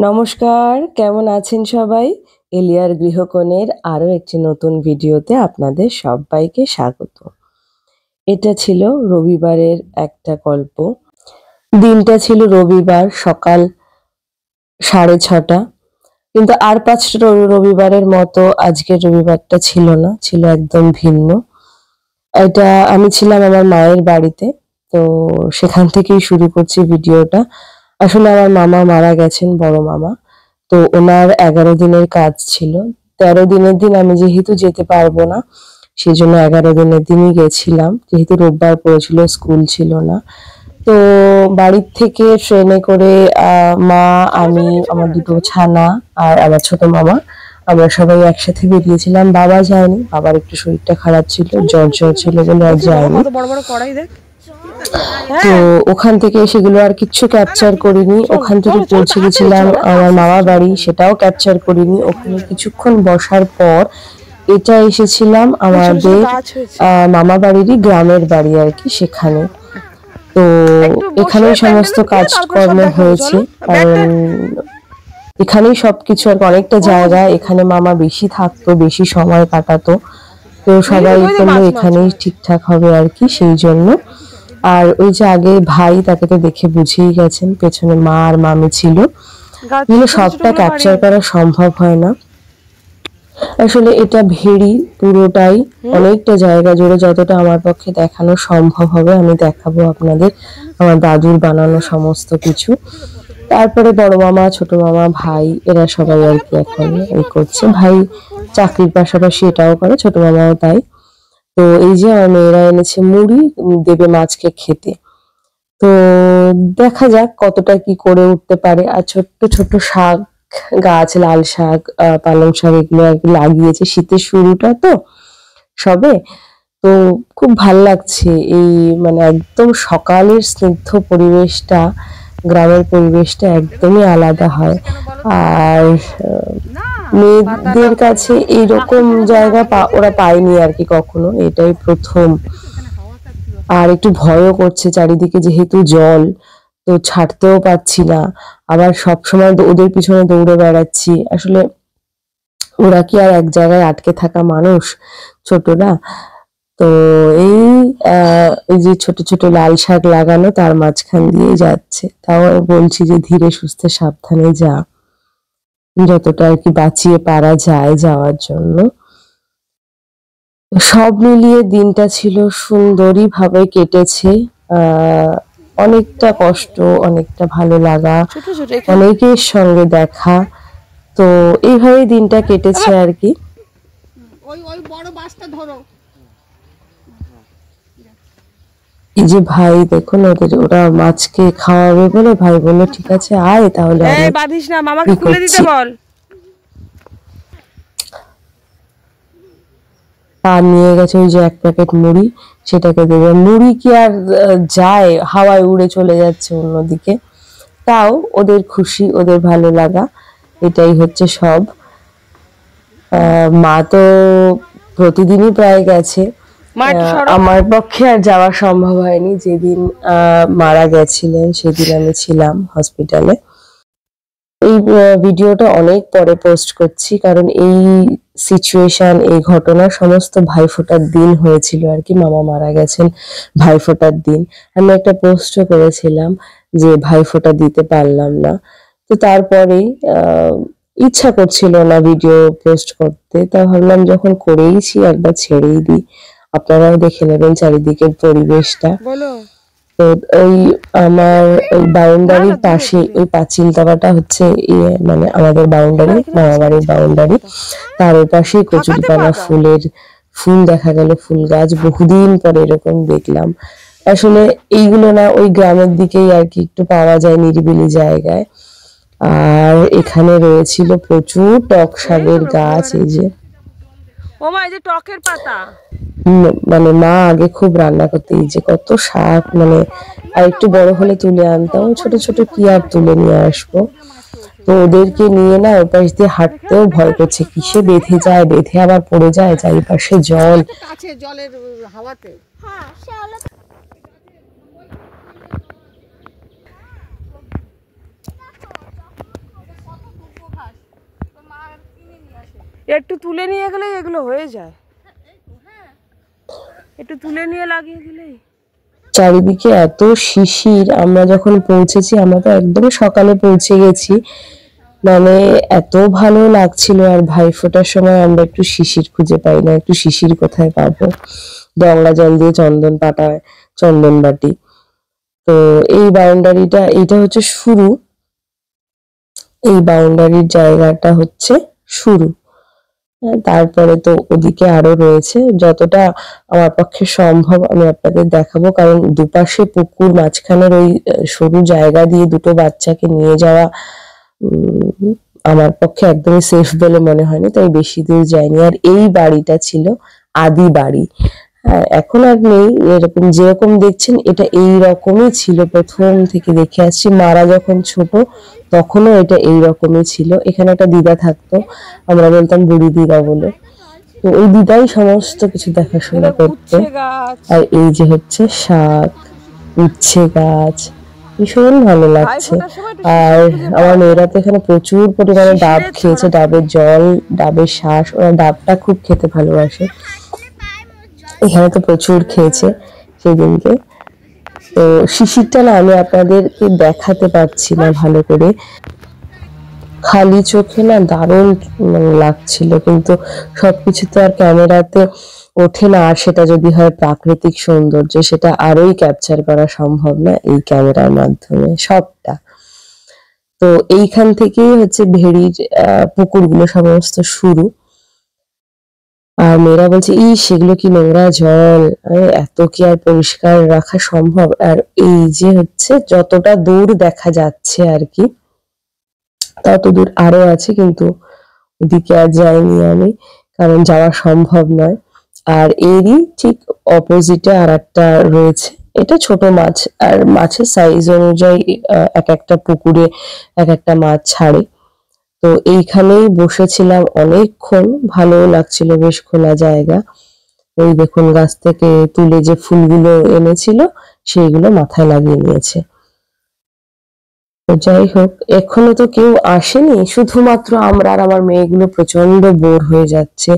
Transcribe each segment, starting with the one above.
নমস্কার, কেমন আছেন সবাই? এলিয়ার গৃহকোণের আরো একটি নতুন ভিডিওতে আপনাদের সবাইকে স্বাগত। এটা ছিল রবিবারের একটা গল্প। দিনটা ছিল রবিবার, সকাল 6:30। কিন্তু আর 5টা রবিবারের মতো আজকের রবিবারটা ছিল না, ছিল একদম ভিন্ন। এটা আমি ছিলাম আমার মায়ের বাড়িতে, তো সেখান থেকেই শুরু করছি ভিডিওটা। আসলে আমার মামা মারা গেছেন, বড় মামা। তো ওনার 11 দিনের কাজ ছিল। 13 দিনের দিন আমি যেহেতু যেতে পারবো না, সেই জন্য 11 দিনের দিনই গেছিলাম, যেহেতু রোববার পড়েছিল, স্কুল ছিল না। তো বাড়ির থেকে ট্রেনে করে মা, আমি, আমার দুটো ছানা আর আমার ছোট মামা, আমরা সবাই একসাথে বেরিয়েছিলাম। বাবা যায়নি, বাবার একটু শরীরটা খারাপ ছিল, জ্বর ছিল বলে আর যায়নি। তো ওখান থেকে সেগুলো আর কিচ্ছু ক্যাপচার করিনি। ওখান থেকে পৌঁছে গেছিলাম আমার মামা বাড়ি, সেটাও ক্যাপচার করিনি। ওখানে কিছুক্ষণ বসার পর এটা এসেছিলাম আমাদের মামা বাড়িরই গ্রামের বাড়ি আর কি, সেখানে। তো এখানেই সমস্ত কাজকর্ম হয়েছে, কারণ এখানেই সবকিছু আর অনেকটা জায়গা, এখানে মামা বেশি থাকতো, বেশি সময় কাটাতো। তো সবাই বললো এখানেই ঠিকঠাক হবে আর কি, সেই জন্য। আর ওই যে আগে ভাই, তাকে তো দেখে বুঝেই গেছেন, পেছনে মা আর মামি ছিল। সবটা ক্যাপচার করা সম্ভব হয় না আসলে। এটা ভেড়ি পুরোটাই, অনেকটা জায়গা জুড়ে। যতটা আমার পক্ষে দেখানো সম্ভব হবে আমি দেখাবো আপনাদের, আমার দাদুর বানানো সমস্ত কিছু। তারপরে বড় মামা, ছোট মামা, ভাই, এরা সবাই আর কি এখন এই করছে। ভাই চাকরির পাশাপাশি এটাও করে, ছোট মামাও তাই। তো এই যে আমার মেয়েরা এনেছে মুড়ি, দেবে মাছকে খেতে। তো দেখা যাক কতটা কি করে উঠতে পারে। আর ছোট্ট ছোট্ট শাক গাছ, লাল শাক, পালং শাক, এগুলো আর কি লাগিয়েছে। শীতের শুরুটা তো সবে, তো খুব ভাল লাগছে। এই মানে একদম সকালের স্নিগ্ধ পরিবেশটা, গ্রামের পরিবেশটা একদমই আলাদা হয়। আর মেয়েদের কাছে এইরকম জায়গা ওরা পায়নি আর কি কখনো, এটাই প্রথম। আর একটু ভয়ও করছে চারিদিকে, যেহেতু জল, তো ছাড়তেও পারছি না। আবার সবসময় ওদের পিছনে দৌড়ে বেড়াচ্ছি। আসলে ওরা কি আর এক জায়গায় আটকে থাকা মানুষ, ছোটরা? তো এই যে ছোট ছোট লাল শাক লাগানো, তার মাঝখান দিয়ে যাচ্ছে। তাও বলছি যে ধীরে সুস্থে সাবধানে যা, যতটা আর কি বাঁচিয়ে পারা যায় যাওয়ার জন্য। সব মিলিয়ে দিনটা ছিল সুন্দরী ভাবে কেটেছে। অনেকটা কষ্ট, অনেকটা ভালো লাগা, অনেকের সঙ্গে দেখা, তো এইভাবেই দিনটা কেটেছে আর কি। এই যে ভাই দেখুন, ওরা মাছকে খাওয়াবে বলে ভাই বললো ঠিক আছে আয়, তাহলে বাঁধিস না, মামাকে খুলে দিতে বল। আর নিয়ে গেছে ওই যে 1 প্যাকেট মুড়ি, সেটাকে দেবে। মুড়ি কি আর যায়, হাওয়ায় উড়ে চলে যাচ্ছে অন্যদিকে। তাও ওদের খুশি, ওদের ভালো লাগা, এটাই হচ্ছে সব। মা তো প্রতিদিনই প্রায় গেছে, আমার পক্ষে আর যাওয়া সম্ভব হয়নি। যেদিন মারা গেছিলেন সেদিন আমি ছিলাম হসপিটালে। এই ভিডিওটা অনেক পরে পোস্ট করছি, কারণ এই সিচুয়েশন, এই ঘটনা সমস্ত ভাইফোঁটার দিন হয়েছিল আর কি। মামা মারা গেছেন ভাইফোঁটার দিন। আমি একটা পোস্টও করেছিলাম যে ভাইফোঁটা দিতে পারলাম না, তো তারপরেই ইচ্ছা করছিল না ভিডিও পোস্ট করতে। তা ভাবলাম যখন করেইছি একবার ছেড়েই দিই, আপনারাও দেখে নেবেন চারিদিকের পরিবেশটা। তো ওই আমার ওই বাউন্ডারির পাশে ওই পাঁচিল দেওয়াটা হচ্ছে মানে আমাদের বাউন্ডারি, মামা বাড়ির বাউন্ডারি, তার ওই পাশেই কচুরিপানা ফুল দেখা গেল, ফুল গাছ। বহুদিন পরে এরকম দেখলাম। আসলে এইগুলো না ওই গ্রামের দিকেই আর কি একটু পাওয়া যায়, নিরিবিলি জায়গায়। আর এখানে রয়েছিল প্রচুর টক শাকের গাছ। এই যে টকের পাতা, মানে মা আগে খুব রান্না করতে, এই যে কত শাক, মানে আর একটু বড় হলে তুলে আনতাম। ছোট ছোট কি আর তুলে নিয়ে আসবো। তো ওদেরকে নিয়ে না ওই পাশ দিয়ে হাঁটতেও ভয় করছে, কিসে বেঁধে যায়, বেঁধে আবার পড়ে যায়, চারিপাশে জল। জলের হাওয়াতে একটু তুলে নিয়ে গেলে এগুলো হয়ে যায়, একটু তুলে নিয়ে লাগিয়ে দিলেই। চারিদিকে এত শিশির, আমরা যখন পৌঁছেছি, আমরা তো একদম সকালে পৌঁছে গেছি, মানে এত ভালো লাগছিল। আর ভাইফোঁটার সময় আমরা একটু শিশির খুঁজে পাই না, একটু শিশির কোথায় পাবো, গঙ্গা জল দিয়ে চন্দন পাঠায়, চন্দন বাটি। তো এই বাউন্ডারিটা, এইটা হচ্ছে শুরু, এই বাউন্ডারির জায়গাটা হচ্ছে শুরু। তারপরে তো ওদিকে আরো রয়েছে, যতটা আমার পক্ষে সম্ভব আমি আপনাদের দেখাবো, কারণ দুপাশে পুকুর, মাঝখানের ওই সরু জায়গা দিয়ে দুটো বাচ্চাকে নিয়ে যাওয়া আমার পক্ষে একদমই সেফ বলে মনে হয়নি, তাই বেশি দূর যাইনি। আর এই বাড়িটা ছিল আদি বাড়ি, হ্যাঁ এখন আর নেই, এরকম যেরকম দেখছেন এটা এই রকমই ছিল, প্রথম থেকে দেখে আসছি। মারা যখন ছোট তখনও এটা এই রকমই ছিল। এখানে একটা দিদা থাকতো, আমরা বলতাম বুড়ি দিদা বলে, তো ওই দিদাই সমস্ত কিছু দেখাশোনা করতো। আর এই যে হচ্ছে শাক, উচ্ছে গাছ, ভীষণ ভালো লাগছে। আর আমার মেয়েরা তো এখানে প্রচুর পরিমাণে ডাব খেয়েছে, ডাবের জল, ডাবের শাঁস, ওরা ডাবটা খুব খেতে ভালোবাসে, এখানে তো প্রচুর খেয়েছে সেদিনকে। তো শিশিরটা না আমি আপনাদেরকে দেখাতে পারছি না ভালো করে, খালি চোখে না দারুণ লাগছিল, কিন্তু সবকিছু তো আর ক্যামেরাতে ওঠে না। আর সেটা যদি হয় প্রাকৃতিক সৌন্দর্য, সেটা আরোই ক্যাপচার করা সম্ভব না এই ক্যামেরার মাধ্যমে সবটা। তো এইখান থেকেই হচ্ছে ভেড়ির পুকুরগুলো সমস্ত শুরু। আর মেয়েরা বলছে সেগুলো কি নোংরা জল, এত কি আর পরিষ্কার রাখা সম্ভব? আর এই যে হচ্ছে যতটা দূর দেখা যাচ্ছে আর কি, তত দূর আরো আছে, কিন্তু ওদিকে আর যাইনি আমি, কারণ যাওয়া সম্ভব নয়। আর এরই ঠিক অপোজিটে আর একটা রয়েছে, এটা ছোট মাছ, আর মাছের সাইজ অনুযায়ী এক একটা পুকুরে এক একটা মাছ ছাড়ে। তো এইখানেই বসেছিলাম অনেকক্ষণ, ভালো লাগছিল, বেশ খোলা জায়গা। ওই দেখুন গাছ থেকে তুলে যে ফুলগুলো এনেছিল সেইগুলো মাথায় লাগিয়ে নিয়েছে। তো যাই হোক, এখনো তো কেউ আসেনি, শুধুমাত্র আমরা আর আমার মেয়েগুলো প্রচন্ড বোর হয়ে যাচ্ছে,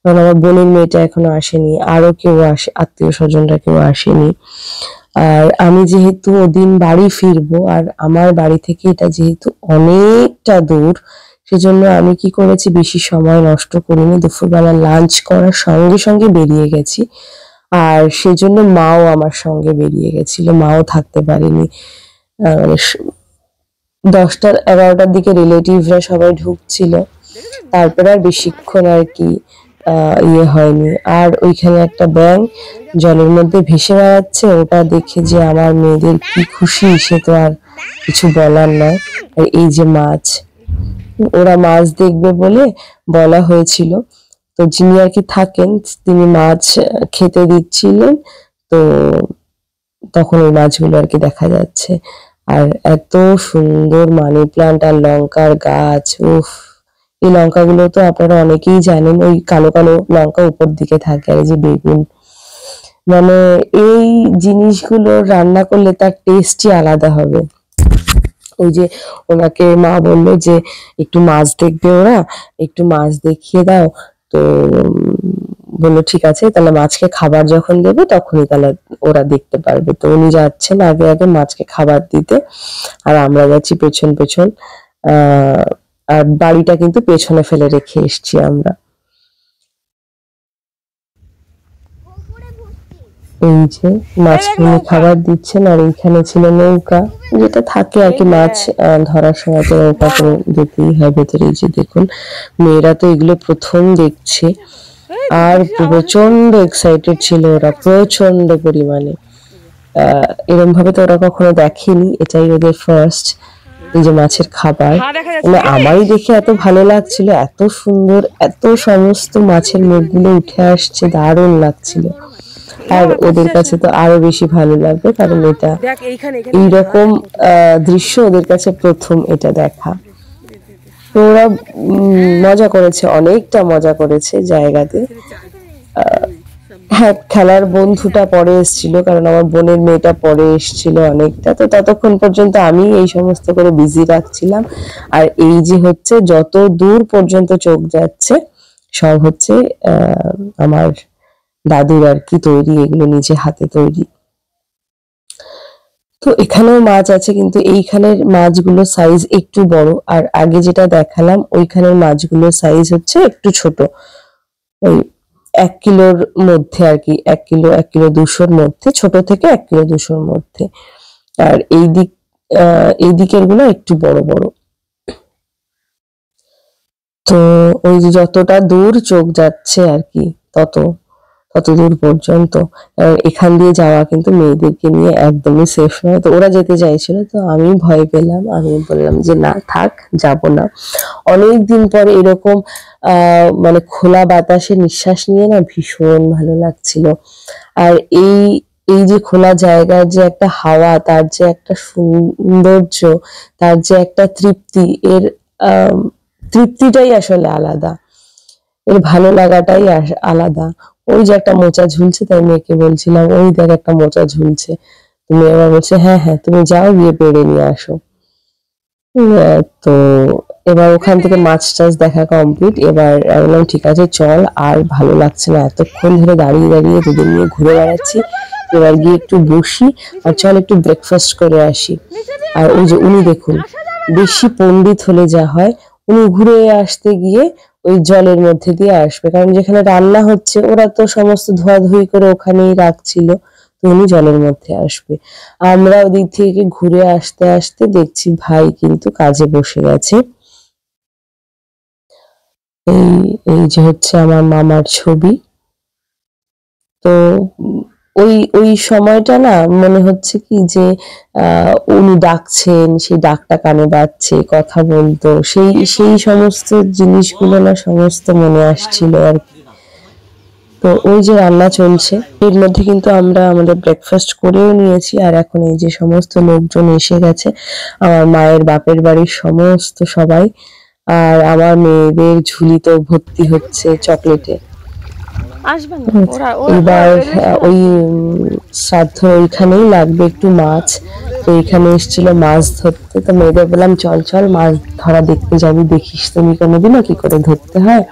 কারণ আমার বোনের মেয়েটা এখনো আসেনি, আরো কেউ আসে, আত্মীয় স্বজনরা কেউ আসেনি। আর আমি যেহেতু ওদিন বাড়ি ফিরবো, আর আমার বাড়ি থেকে এটা যেহেতু অনেকটা দূর, সেজন্য আমি কি করেছি, বেশি সময় নষ্ট করিনি, দুপুরবেলা লাঞ্চ করার সঙ্গে সঙ্গে বেরিয়ে গেছি। আর সেজন্য মাও আমার সঙ্গে বেরিয়ে গেছিল, মাও থাকতে পারেনি। 10টা-11টার দিকে রিলেটিভরা সবাই ঢুকছিল, তারপরে আর বেশিক্ষণ আর কি ইয়ে হয়নি। আর ওইখানে একটা ব্যাঙ জলের মধ্যে ভেসে বেড়াচ্ছে, ওটা দেখে যে আমার মেয়েদের কি খুশি, সে তো আর কিছু বলার নয়। আর এই যে মাছ, ওরা মাছ দেখবে বলে বলা হয়েছিল, তো যিনি আর কি থাকেন তিনি মাছ খেতে দিচ্ছিলেন, তো তখন ওই মাছগুলো আর কি দেখা যাচ্ছে। আর এত সুন্দর মানি প্লান্ট আর লঙ্কার গাছ, উফ, এই লঙ্কাগুলো তো আপনারা অনেকেই জানেন, ওই কালো কালো লঙ্কা উপর দিকে থাকে, আর এই যে বেগুন, মানে এই জিনিসগুলো রান্না করলে তার টেস্টই আলাদা হবে। ওই যে ওনাকে মা বললো যে একটু মাছ দেখবে, ওরা একটু মাছ দেখিয়ে দাও, তো বললো ঠিক আছে, তাহলে মাছকে খাবার যখন দেবে তখনই তাহলে ওরা দেখতে পারবে। তো উনি যাচ্ছেন আগে আগে মাছকে খাবার দিতে, আর আমরা যাচ্ছি পেছন পেছন। আর বাড়িটা কিন্তু পেছনে ফেলে রেখে এসছি আমরা। এই যে মাছকে খাবার দিচ্ছেন, আর এইখানে ছিল নৌকা, যেটা থাকে আর কি মাছ ধরার সময়, তো নৌকা তো যেতেই হয় ভেতরে। এই যে দেখুন, মেয়েরা তো এগুলো প্রথম দেখছে, আর প্রচন্ড এক্সাইটেড ছিল ওরা, প্রচন্ড পরিমাণে। এরকম ভাবে তো ওরা কখনো দেখেনি, এটাই ওদের ফার্স্ট। এই যে মাছের খাবার, মানে আমারই দেখে এত ভালো লাগছিল, এত সুন্দর, এত সমস্ত মাছের মুখগুলো উঠে আসছে, দারুণ লাগছিল। আর ওদের কাছে তো আরো বেশি ভালো লাগবে, কারণ এটা এইরকম দৃশ্য ওদের কাছে প্রথম এটা দেখা। তো ওরা মজা করেছে, অনেকটা মজা করেছে জায়গাতে। হ্যাঁ, খেলার বন্ধুটা পরে এসেছিল, কারণ আমার বোনের মেয়েটা পরে এসেছিল অনেকটা, তো ততক্ষণ পর্যন্ত আমি এই সমস্ত করে বিজি রাখছিলাম। আর এই যে হচ্ছে যত দূর পর্যন্ত চোখ যাচ্ছে সব হচ্ছে আমার দাদুর আর কি তৈরি, এগুলো নিজে হাতে তৈরি। তো এখানেও মাছ আছে, কিন্তু এইখানের মাছগুলো সাইজ একটু বড়, আর আগে যেটা দেখালাম ওইখানের মাছগুলোর সাইজ হচ্ছে একটু ছোট, ওই 1 কিলোর মধ্যে আর কি, 1 কিলো 1 কিলো 200-র মধ্যে, ছোট থেকে 1 কিলো 200-র মধ্যে। আর এই দিকের গুলো একটু বড় বড়। তো ওই যে যতটা দূর চোখ যাচ্ছে আর কি, তত দূর পর্যন্ত। এখান দিয়ে যাওয়া কিন্তু মেয়েদেরকে নিয়ে একদমই সেফ নয়। তো ওরা যেতে চাইছিল, তো আমি ভয় পেলাম, আমি বললাম যে না থাক, যাব না। অনেকদিন পরে এরকম মানে খোলা বাতাসে নিঃশ্বাস নিয়ে না ভীষণ ভালো লাগছিল। আর এই যে খোলা জায়গার যে একটা হাওয়া, তার যে একটা সৌন্দর্য, তার যে একটা তৃপ্তি, এর তৃপ্তিটাই আসলে আলাদা, এর ভালো লাগাটাই আলাদা। ওই যে একটা মোচা ঝুলছে, তাই মেয়েকে বলছিলাম ওই দেখ একটা মোচা ঝুলছে, তুমি এবার বলছে হ্যাঁ হ্যাঁ তুমি যাও গিয়ে পেড়ে নিয়ে আসো। তো এবার ওখান থেকে মাছ টাছ দেখা কমপ্লিট। এবার বললাম ঠিক আছে চল, আর ভালো লাগছে না, এতক্ষণ ধরে দাঁড়িয়ে দাঁড়িয়ে দুদিন নিয়ে ঘুরে বেড়াচ্ছি, এবার গিয়ে একটু বসি আর চল একটু ব্রেকফাস্ট করে আসি। আর ওই যে উনি দেখুন, বেশি পণ্ডিত হলে যা হয়, উনি ঘুরে আসতে গিয়ে ওই জলের মধ্যে দিয়ে আসবে, কারণ যেখানে রান্না হচ্ছে ওরা তো সমস্ত ধোয়াধুয়ি করে ওখানেই রাখছিল, তো উনি জলের মধ্যে আসবে। আমরা ওদিক থেকে ঘুরে আসতে আসতে দেখছি ভাই কিন্তু কাজে বসে গেছে। এই যে হচ্ছে আমার মামার ছবি। তো ওই সময়টা না মনে হচ্ছে কি যে উনি ডাকছেন, সেই ডাকটা কানে বাজছে, কথা বলতো, সেই সমস্ত জিনিসগুলো না সমস্ত মনে আসছিল আর কি। তো ওই যে রান্না চলছে, এর মধ্যে কিন্তু আমরা আমাদের ব্রেকফাস্ট করেও নিয়েছি। আর এখন এই যে সমস্ত লোকজন এসে গেছে, আমার মায়ের বাপের বাড়ির সমস্ত সবাই, আর আমার মেয়েদের ঝুলি তো ভর্তি হচ্ছে চকলেটে। এবার ওই শ্রাদ্ধ ওইখানেই লাগবে একটু মাছ, তো এখানে এসেছিল মাছ ধরতে, তো মেয়েদের বললাম চল চল মাছ ধরা দেখতে যাবি, দেখিস তুমি কোনোদিনও কি করে ধরতে হয়।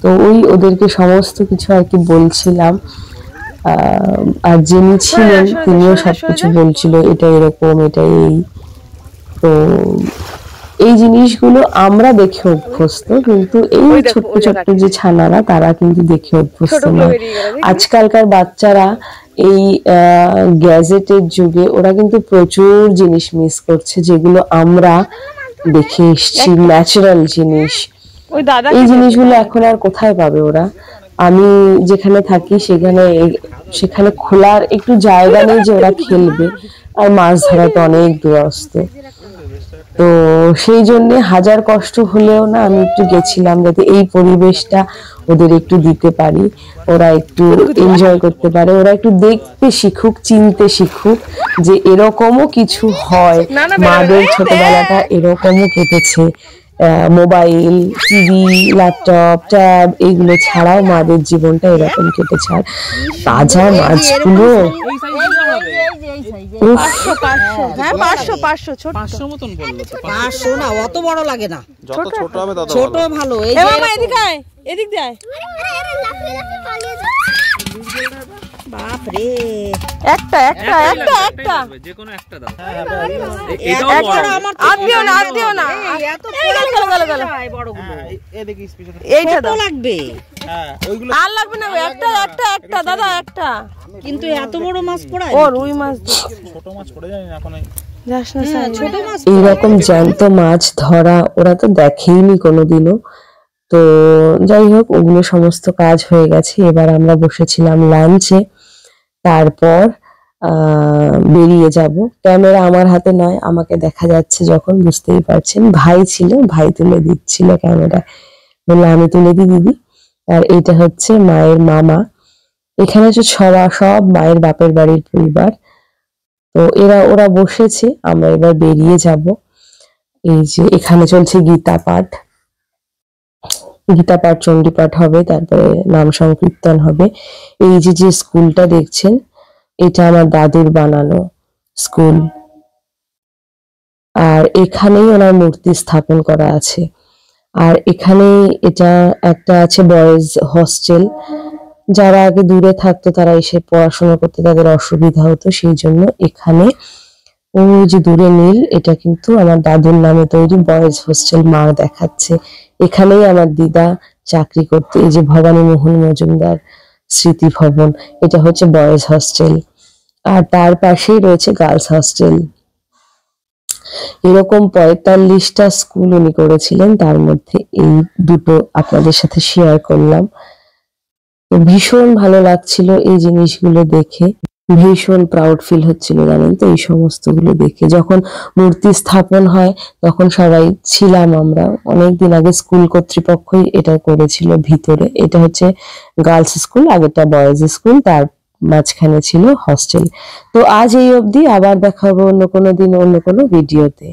তো ওই ওদেরকে সমস্ত কিছু আর কি বলছিলাম। আর যিনি ছিলেন তিনিও সবকিছু বলছিল, এটা এরকম, এটা এই। তো এই জিনিসগুলো আমরা দেখে অভ্যস্ত, কিন্তু এই ছোট্ট ছোট্ট যে ছানারা তারা কিন্তু দেখে অভ্যস্ত নয়। আজকালকার বাচ্চারা এই গ্যাজেটের যুগে ওরা কিন্তু প্রচুর জিনিস মিস করছে, যেগুলো আমরা দেখে এসছি, ন্যাচারাল জিনিস। এই জিনিসগুলো এখন আর কোথায় পাবে ওরা? আমি যেখানে থাকি সেখানে খোলার একটু জায়গা নেই যে ওরা খেলবে, আর মাছ ধরা তো অনেক দূরস্থ। তো সেই জন্য হাজার কষ্ট হলেও না আমি একটু গেছিলাম, যাতে এই পরিবেশটা ওদের একটু দিতে পারি, ওরা একটু এনজয় করতে পারে, ওরা একটু দেখতে শিখুক, চিনতে শিখুক যে এরকমও কিছু হয়। মাদের ছোটবেলাটা এরকমও কেটেছে, মোবাইল, টিভি, ল্যাপটপ, ট্যাব এগুলো ছাড়াও মাদের জীবনটা এরকম কেটেছে। আর তাজা মাছগুলো না অত বড় লাগে না, ছোট ভালো। এদিক দেয় বাপরে, একটা একটা একটা একটা যে কোনো একটা দাও, আর দিও না, আর দিও না, এত গেল গেল বড়গুলো এদিকে স্পেশাল এইটা তো লাগবে। হ্যাঁ ওইগুলো আর লাগবে না, একটা একটা একটা দাদা একটা, কিন্তু এত বড় মাছ পড়ায়, ও রুই মাছ, ছোট মাছ পড়ে যায় না এখন। এইরকম জ্যান্ত মাছ ধরা ওরা তো দেখেইনি কোনোদিনও। তো যাই হোক, ওগুলো সমস্ত কাজ হয়ে গেছে, এবার আমরা বসেছিলাম লাঞ্চে। তারপর বেরিয়ে যাব। ক্যামেরা আমার হাতে নয়, আমাকে দেখা যাচ্ছে যখন, বুঝতেই পারছেন। ভাই ছিল, ভাই তুলে দিচ্ছিল ক্যামেরা, বললে আমি তুলে দিই দিদি। আর এটা হচ্ছে মায়ের মামা, এখানে হচ্ছে সব মায়ের বাপের বাড়ির পরিবার। তো ওরা বসেছে, আমরা এবার বেরিয়ে যাব। এই যে এখানে চলছে গীতা পাঠ, চণ্ডী পাঠ হবে, তারপরে নাম সংকীর্তন হবে। এই যে স্কুলটা দেখছেন, এটা আমার দাদুর বানানো স্কুল, আর এখানেই ওনার মূর্তি স্থাপন করা আছে। আর এখানে এটা একটা আছে বয়েজ হস্টেল। যারা আগে দূরে থাকতো তারা এসে পড়াশোনা করতে তাদের অসুবিধা হতো, সেই জন্য এখানে ওই যে দূরে নীল, এটা কিন্তু আমার দাদুর নামে তৈরি বয়েজ হোস্টেল। মা দেখাচ্ছে এখানেই আমার দিদা চাকরি করতে। এই যে ভবানী মোহন মজুমদার স্মৃতি ভবন, এটা হচ্ছে বয়েজ হস্টেল। আর তার পাশেই রয়েছে গার্লস হস্টেল। এরকম 45টা স্কুল উনি করেছিলেন, তার মধ্যে এই দুটো আপনাদের সাথে শেয়ার করলাম। তো ভীষণ ভালো লাগছিল এই জিনিসগুলো দেখে, ভীষণ প্রাউড ফিল হচ্ছিল জানেন তো এই সমস্তগুলো দেখে। যখন মূর্তি স্থাপন হয় তখন সবাই ছিলাম আমরা, অনেকদিন আগে স্কুল কর্তৃপক্ষই এটা করেছিল ভিতরে। এটা হচ্ছে গার্লস স্কুল, আগেটা বয়েজ স্কুল, তার মাঝখানে ছিল হস্টেল। তো আজ এই অবধি, আবার দেখা হবে অন্য কোনো দিন অন্য কোনো ভিডিওতে।